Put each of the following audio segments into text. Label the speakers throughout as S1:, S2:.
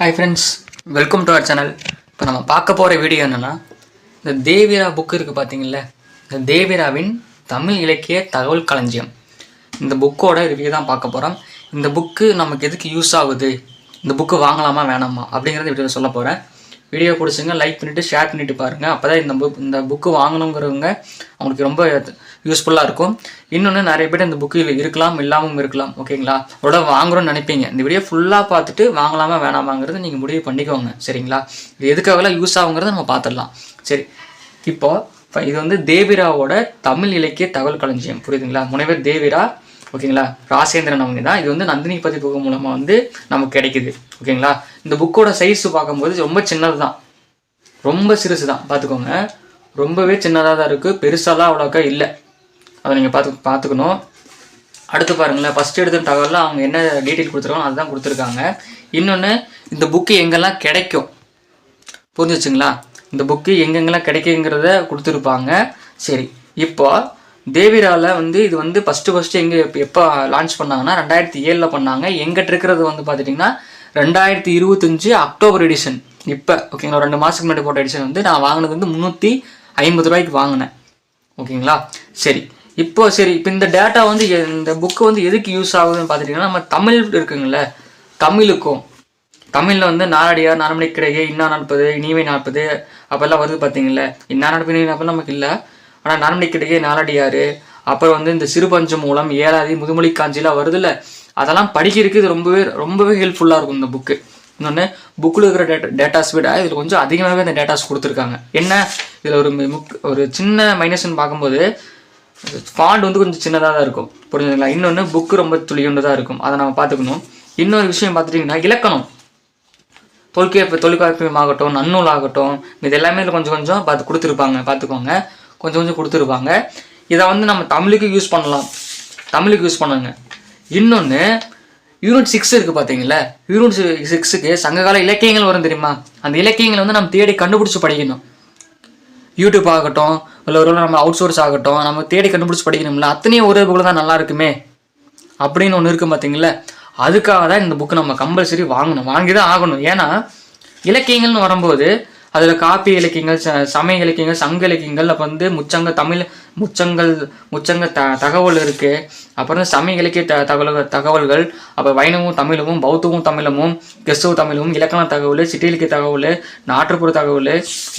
S1: Hi friends, welcome to our channel. இப்போ நம்ம பார்க்க போகிற வீடியோ என்னென்னா, இந்த தேவிரா புக்கு இருக்குது பார்த்தீங்களா, இந்த தேவிராவின் தமிழ் இலக்கிய தகவல் களஞ்சியம். இந்த புக்கோட ரிவ்யூ தான் பார்க்க போகிறோம். இந்த புக்கு நமக்கு எதுக்கு யூஸ் ஆகுது, இந்த புக்கு வாங்கலாமா வேணாமா அப்படிங்கிறத வீடியோவில் சொல்ல போகிறேன். வீடியோ பிடிச்சிங்க லைக் பண்ணிவிட்டு ஷேர் பண்ணிவிட்டு பாருங்கள். அப்போ தான் இந்த புக்கு வாங்கணுங்கிறவங்க அவங்களுக்கு ரொம்ப யூஸ்ஃபுல்லாக இருக்கும். இன்னொன்று, நிறைய பேர் இந்த புக்கு இருக்கலாம் இல்லாமல் இருக்கலாம். ஓகேங்களா, அதோட வாங்குறோன்னு நினைப்பீங்க. இந்த வீடியோ ஃபுல்லாக பார்த்துட்டு வாங்கலாமா வேணாமாங்கிறது நீங்கள் முடிவு பண்ணிக்கோங்க. சரிங்களா, இது எதுக்காகலாம் யூஸ் ஆகுங்கிறத நம்ம பார்த்துடலாம். சரி, இப்போது இது வந்து தேவிராவோட தமிழ் இலக்கிய தகவல் களஞ்சியம். புரியுதுங்களா, முனைவர் தேவிரா. ஓகேங்களா, ராசேந்திரன் அவங்க தான். இது வந்து நந்தினி பதிப்பு மூலமாக வந்து நமக்கு கிடைக்குது. ஓகேங்களா, இந்த புக்கோட சைஸ் பார்க்கும்போது ரொம்ப சின்னது தான், ரொம்ப சிறுசு தான். பார்த்துக்கோங்க, ரொம்பவே சின்னதாக தான் இருக்குது, பெருசாலாம் அவ்வளோக்கா இல்லை. அதை நீங்கள் பார்த்துக்கணும். அடுத்து பாருங்களேன், ஃபஸ்ட் எடுத்த தகவலில் அவங்க என்ன டீட்டெயில் கொடுத்துருக்காங்க அதுதான் கொடுத்துருக்காங்க. இன்னொன்று, இந்த புக்கு எங்கெல்லாம் கிடைக்கும் புரிஞ்சிச்சுங்களா, இந்த புக்கு எங்கெங்கெல்லாம் கிடைக்குங்கிறத கொடுத்துருப்பாங்க. சரி, இப்போ தேவிராவில் வந்து இது வந்து ஃபஸ்ட்டு எங்கே எப்போ லான்ச் பண்ணாங்கன்னா 2007 பண்ணாங்க. எங்கிட்ட இருக்கிறது வந்து பார்த்துட்டிங்கன்னா 2025 அக்டோபர் எடிஷன். இப்போ ஓகேங்களா, 2 மாதத்துக்கு முன்னாடி போட்ட எடிஷன் வந்து நான் வாங்கினது வந்து 350 ரூபாய்க்கு வாங்கினேன். ஓகேங்களா, சரி இப்போ இந்த டேட்டா வந்து இந்த புக்கு வந்து எதுக்கு யூஸ் ஆகுதுன்னு பார்த்துட்டிங்கன்னா, நம்ம தமிழ் இருக்குங்கள, தமிழுக்கும் தமிழில் வந்து நாலடியார், நாலமணி கிடையே, இன்னா 40, இனிமை 40 அப்போல்லாம் வருது பார்த்தீங்களா. இன்னா 40 இனிமை 40 நமக்கு இல்லை, ஆனால் நாலமணி கிடையே, நாலடியார், அப்புறம் வந்து இந்த சிறுபஞ்ச மூலம், ஏழாதி, முதுமொழி காஞ்சிலாம் வருதுல்ல, அதெல்லாம் படிக்கிறதுக்கு இது ரொம்பவே ஹெல்ப்ஃபுல்லாக இருக்கும் இந்த புக்கு. இன்னொன்று, புக்கில் இருக்கிற டேட்டாஸ் விட இதில் கொஞ்சம் அதிகமாகவே இந்த டேட்டாஸ் கொடுத்துருக்காங்க. என்ன இதில் ஒரு சின்ன மைனஸ்ன்னு பார்க்கும்போது ஃபாண்ட் வந்து கொஞ்சம் சின்னதாக தான் இருக்கும். புரிஞ்சுங்களா. இன்னொன்று, புக்கு ரொம்ப துளியுண்டு தான் இருக்கும், அதை நம்ம பார்த்துக்கணும். இன்னொரு விஷயம் பார்த்துட்டிங்கன்னா, இலக்கணம், தொல்காப்பியம் ஆகட்டும், நன்னூல் ஆகட்டும், இது எல்லாமே இதில் கொஞ்சம் பார்த்து கொடுத்துருப்பாங்க. பார்த்துக்கோங்க, கொஞ்சம் கொடுத்துருப்பாங்க. இதை வந்து நம்ம தமிழுக்கு யூஸ் பண்ணலாம், தமிழுக்கு யூஸ் பண்ணுங்க. இன்னொன்று, யூனிட் 6 இருக்குது பார்த்தீங்களா, யூனிட் 6க்கு சங்ககால இலக்கியங்கள் வரும் தெரியுமா. அந்த இலக்கியங்களை வந்து நம்ம தேடி கண்டுபிடிச்சி படிக்கணும். யூடியூப் ஆகட்டும், இல்லை ஒரு நம்ம அவுட் சோர்ஸ் ஆகட்டும், நம்ம தேடி கண்டுபிடிச்சி படிக்கணும்ல, அத்தனையும் ஒரே புக்கில் தான் நல்லா இருக்குமே அப்படின்னு ஒன்று இருக்குது பார்த்தீங்களா. அதுக்காக தான் இந்த புக்கு நம்ம கம்பல்சரி வாங்கி தான் ஆகணும். ஏன்னா இலக்கியங்கள்னு வரும்போது அதில் காப்பிய இலக்கியங்கள், சமய இலக்கியங்கள், சங்க இலக்கியங்கள், அப்போ வந்து முச்சங்க தகவல் இருக்குது. அப்புறம் சமய இலக்கிய தகவல்கள், அப்போ வைணவமும் தமிழமும், பௌத்தமும் தமிழமும், கிறிஸ்தவ தமிழமும், இலக்கண தகவல், சிட்டி இலக்கிய தகவல், நாட்டுப்புற தகவல்.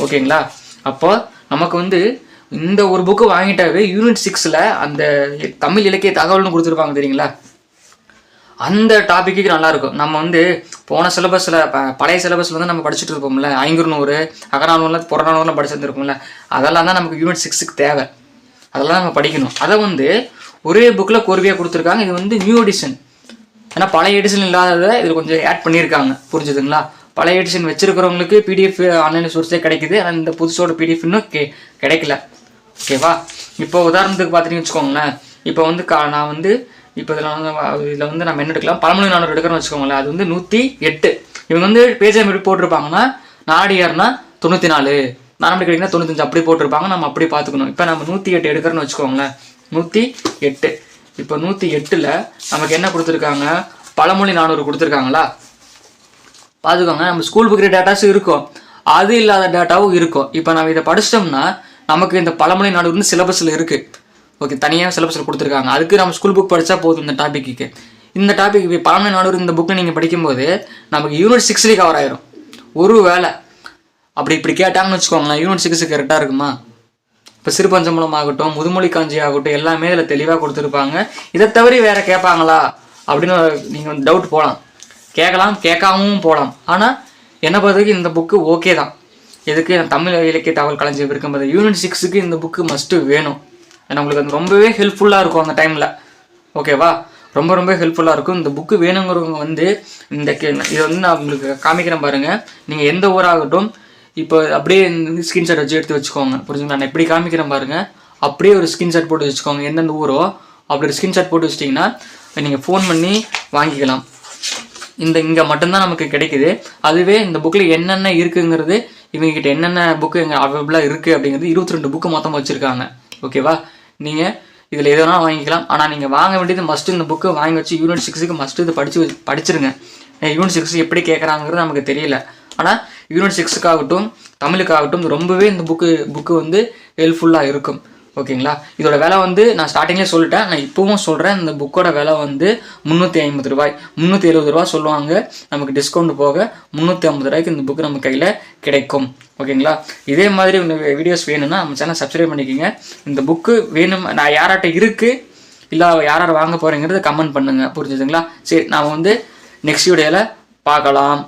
S1: ஓகேங்களா, அப்போ நமக்கு வந்து இந்த ஒரு புக்கு வாங்கிட்டாவே யூனிட் 6ல் அந்த தமிழ் இலக்கிய தகவல்னு கொடுத்துருப்பாங்க தெரியுங்களா. அந்த டாப்பிக்கு நல்லாயிருக்கும். நம்ம வந்து போன சிலபஸில் பழைய சிலபஸில் வந்து நம்ம படிச்சுட்டு இருப்போம்ல, 500 அகநானூரில் புறநானூர்லாம் படிச்சுருந்துருப்போம்ல, அதெல்லாம் தான் நமக்கு யூனிட் 6க்கு தேவை. அதெல்லாம் நம்ம படிக்கணும். அதை வந்து ஒரே புக்கில் கோர்வையாக கொடுத்துருக்காங்க. இது வந்து நியூ எடிஷன், ஏன்னா பழைய எடிஷன் இல்லாததை இதில் கொஞ்சம் ஆட் பண்ணியிருக்காங்க. புரிஞ்சுதுங்களா. பழைய எடிஷன் வச்சுருக்கிறவங்களுக்கு பிடிஎஃப் ஆன்லைன் சோர்ஸே கிடைக்குது, ஆனால் இந்த புதுசோட பிடிஎஃப் இன்னும் கிடைக்கல. ஓகேவா. இப்போ உதாரணத்துக்கு பார்த்துட்டிங்கன்னு வச்சுக்கோங்களேன், இப்போ வந்து நான் வந்து இப்போ இதில் வந்து நம்ம என்ன எடுக்கலாம், பழமொழி 400 எடுக்கிறோன்னு வச்சுக்கோங்களேன். அது வந்து 108. இவங்க வந்து பேஜ் எப்படி போட்டிருப்பாங்கன்னா, நாடியார்னா 94, நாலமணி கிடைக்குன்னா 95 அப்படி போட்டிருப்பாங்க. நம்ம அப்படி பார்த்துக்கணும். இப்போ நம்ம 108 எடுக்கிறோன்னு வச்சுக்கோங்களேன், 108. இப்போ 108ல் நமக்கு என்ன கொடுத்துருக்காங்க, பழமொழி 400 கொடுத்துருக்காங்களா. பார்த்துக்கோங்க, நம்ம ஸ்கூல் புக்கிற டேட்டாஸும் இருக்கும், அது இல்லாத டேட்டாவும் இருக்கும். இப்போ நம்ம இதை படிச்சிட்டோம்னா நமக்கு இந்த பழமொழி 400 வந்து சிலபஸில் இருக்குது. ஓகே, தனியாக சிலபஸில் கொடுத்துருக்காங்க. அதுக்கு நம்ம ஸ்கூல் புக் படித்தா போதும். இந்த டாபிக் பழமொழி 400 இந்த புக்கை நீங்கள் படிக்கும்போது நமக்கு யூனிட் 6 கவர் ஆயிரும். ஒரு வேளை இப்படி கேட்டாங்கன்னு வச்சுக்கோங்களேன், யூனிட் 6 கரெக்டாக இருக்குமா. இப்போ சிறுபஞ்சமூலம் ஆகட்டும், முதுமொழி காஞ்சி ஆகட்டும், எல்லாமே இதில் தெளிவாக கொடுத்துருப்பாங்க. இதை தவிர வேறு கேட்பாங்களா அப்படின்னு நீங்கள் டவுட் போகலாம், கேட்காமவும் போகலாம். ஆனால் என்ன பொறுத்தவரைக்கும் இந்த புக்கு ஓகே தான். எதுக்கு, தமிழ் இலக்கிய தகவல் களஞ்சியம் இருக்கும்போது யூனிட் 6க்கு இந்த புக்கு மஸ்ட்டு வேணும். ஏன்னா உங்களுக்கு அது ரொம்பவே ஹெல்ப்ஃபுல்லாக இருக்கும் அந்த டைமில். ஓகேவா, ரொம்ப ஹெல்ப்ஃபுல்லாக இருக்கும். இந்த புக்கு வேணுங்கிறவங்க வந்து இதை வந்து நான் உங்களுக்கு காமிக்கிறேன் பாருங்கள். நீங்கள் எந்த ஊராகட்டும், இப்போ அப்படியே ஸ்கிரீன்ஷாட் வச்சு எடுத்து வச்சுக்கோங்க. புரிஞ்சுங்களா, நான் எப்படி காமிக்கிறேன் பாருங்கள், அப்படியே ஒரு ஸ்கிரீன்ஷாட் போட்டு வச்சுக்கோங்க. எந்தெந்த ஊரோ அப்படி ஒரு ஸ்கிரீன்ஷாட் போட்டு வச்சிட்டிங்கன்னா நீங்கள் ஃபோன் பண்ணி வாங்கிக்கலாம். இங்கே மட்டும்தான் நமக்கு கிடைக்குது. அதுவே இந்த புக்கில் என்னென்ன இருக்குங்கிறது, இவங்ககிட்ட என்னென்ன புக்கு எங்கே அவைலபிளாக இருக்குது அப்படிங்கிறது 22 புக்கு மொத்தமாக வச்சுருக்காங்க. ஓகேவா, நீங்கள் இதில் எதுனா வாங்கிக்கலாம். ஆனால் நீங்கள் வாங்க வேண்டியது மஸ்ட்டு இந்த புக்கு வாங்கி வச்சு யூனிட் 6க்கு மஸ்ட்டு இது படிச்சிருங்க. யூனிட் 6 எப்படி கேட்குறாங்கிறது நமக்கு தெரியல. ஆனால் யூனிட் 6க்காகட்டும் தமிழுக்காகட்டும் ரொம்பவே இந்த புக்கு வந்து ஹெல்ப்ஃபுல்லாக இருக்கும். ஓகேங்களா. இதோட விலை வந்து நான் ஸ்டார்டிங்லேயே சொல்லிட்டேன், நான் இப்போவும் சொல்கிறேன். இந்த புக்கோட விலை வந்து 350 ரூபாய், 370 ரூபா சொல்லுவாங்க. நமக்கு டிஸ்கவுண்ட் போக 350 ரூபாய்க்கு இந்த புக்கு நம்ம கையில் கிடைக்கும். ஓகேங்களா. இதே மாதிரி உங்களுக்கு வீடியோஸ் வேணும்னா நம்ம சேனல் சப்ஸ்கிரைப் பண்ணிக்கோங்க. இந்த புக்கு வேணும், நான் யார்கிட்ட இருக்குது இல்லை யார் வாங்க போகிறேங்கிறத கமெண்ட் பண்ணுங்கள். புரிஞ்சுதுங்களா. சரி, நான் வந்து நெக்ஸ்ட் வீடியோவில் பார்க்கலாம்.